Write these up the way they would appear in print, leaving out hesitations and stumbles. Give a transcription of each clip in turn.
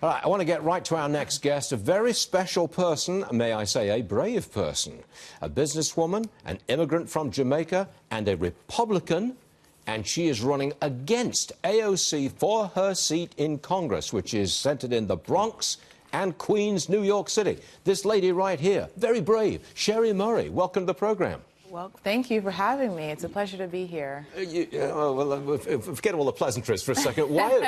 All right, I want to get right to our next guest, a very special person, may I say a brave person, a businesswoman, an immigrant from Jamaica, and a Republican, and she is running against AOC for her seat in Congress, which is centered in the Bronx and Queens, New York City. This lady right here, very brave, Sherry Murray. Welcome to the program. Well, thank you for having me. It's a pleasure to be here. Forget all the pleasantries for a second.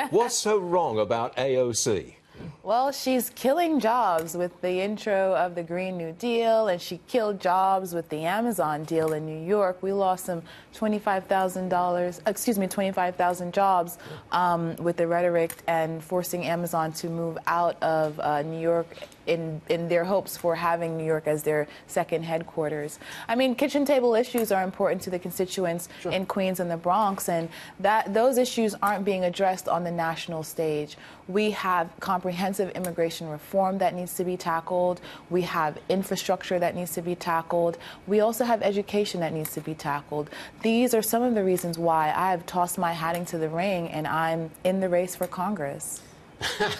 What's so wrong about AOC? Well, she's killing jobs with the intro of the Green New Deal, and she killed jobs with the Amazon deal in New York. We lost some $25,000 jobs with the rhetoric and forcing Amazon to move out of New York in their hopes for having New York as their second headquarters. I mean, kitchen table issues are important to the constituents in Queens and the Bronx, and those issues aren't being addressed on the national stage. We have comprehensive immigration reform that needs to be tackled. We have infrastructure that needs to be tackled. We also have education that needs to be tackled. These are some of the reasons why I have tossed my hat into the ring and I'm in the race for Congress.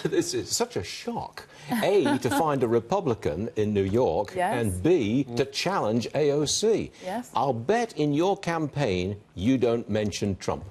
This is such a shock. A, to find a Republican in New York, yes, and B, to challenge AOC. Yes. I'll bet in your campaign you don't mention Trump.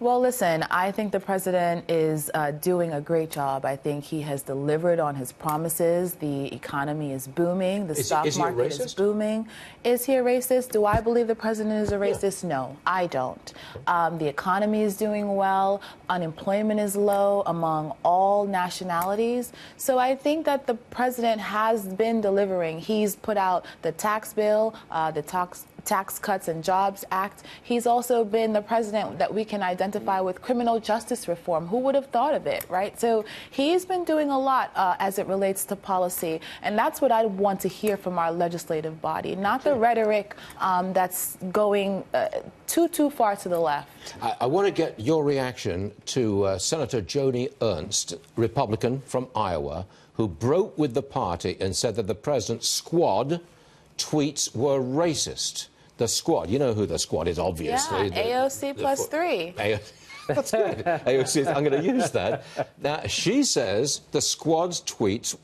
Well, listen, I think the president is doing a great job. I think he has delivered on his promises. The economy is booming. The stock market is booming. Is he a racist? Do I believe the president is a racist? Yeah. No, I don't. The economy is doing well. Unemployment is low among all nationalities. So I think that the president has been delivering. He's put out the tax bill, the Tax Cuts and Jobs Act. He's also been the president that we can identify with criminal justice reform. Who would have thought of it, right? So he's been doing a lot as it relates to policy, and that's what I want to hear from our legislative body, not the rhetoric that's going too far to the left. I want to get your reaction to Senator Joni Ernst, Republican from Iowa, who broke with the party and said that the president's squad tweets were racist. The squad, you know who the squad is, obviously. Yeah, AOC plus 3. That's good. AOC, I'm going to use that. Now, she says the squad's tweets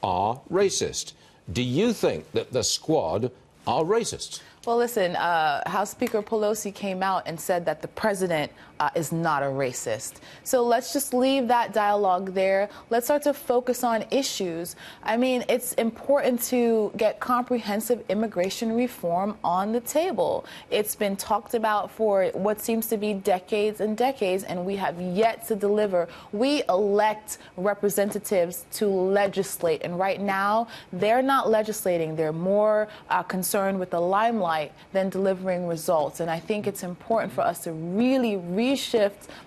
are racist. Do you think that the squad are racist? Well, listen, House Speaker Pelosi came out and said that the president is not a racist. So let's just leave that dialogue there. Let's start to focus on issues. I mean, it's important to get comprehensive immigration reform on the table. It's been talked about for what seems to be decades and decades, and we have yet to deliver. We elect representatives to legislate, and right now, they're not legislating. They're more concerned with the limelight than delivering results. And I think it's important for us to really reshift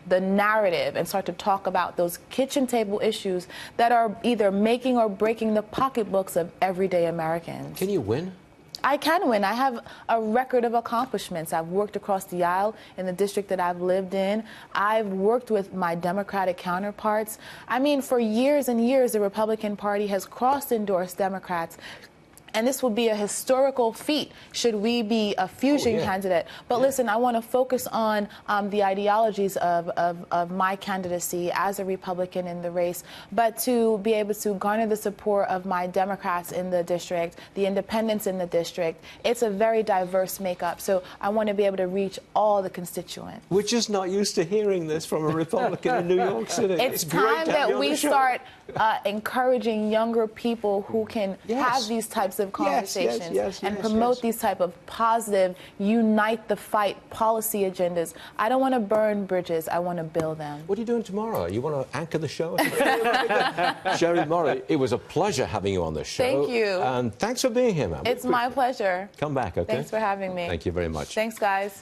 the narrative and start to talk about those kitchen table issues that are either making or breaking the pocketbooks of everyday Americans. Can you win? I can win. I have a record of accomplishments. I've worked across the aisle in the district that I've lived in. I've worked with my Democratic counterparts. I mean, for years and years, the Republican Party has cross-endorsed Democrats. And this will be a historical feat should we be a fusion candidate. But listen, I want to focus on the ideologies of my candidacy as a Republican in the race, but to be able to garner the support of my Democrats in the district, the independents in the district. It's a very diverse makeup, so I want to be able to reach all the constituents. We're just not used to hearing this from a Republican in New York City. It's time that we start encouraging younger people who can have these types of conversations and promote these type of positive, unite the fight policy agendas. I don't want to burn bridges. I want to build them. What are you doing tomorrow? You want to anchor the show? Sherry Murray, it was a pleasure having you on the show. Thank you. And thanks for being here, ma'am. It's my pleasure. Come back, okay? Thanks for having me. Thank you very much. Thanks, guys.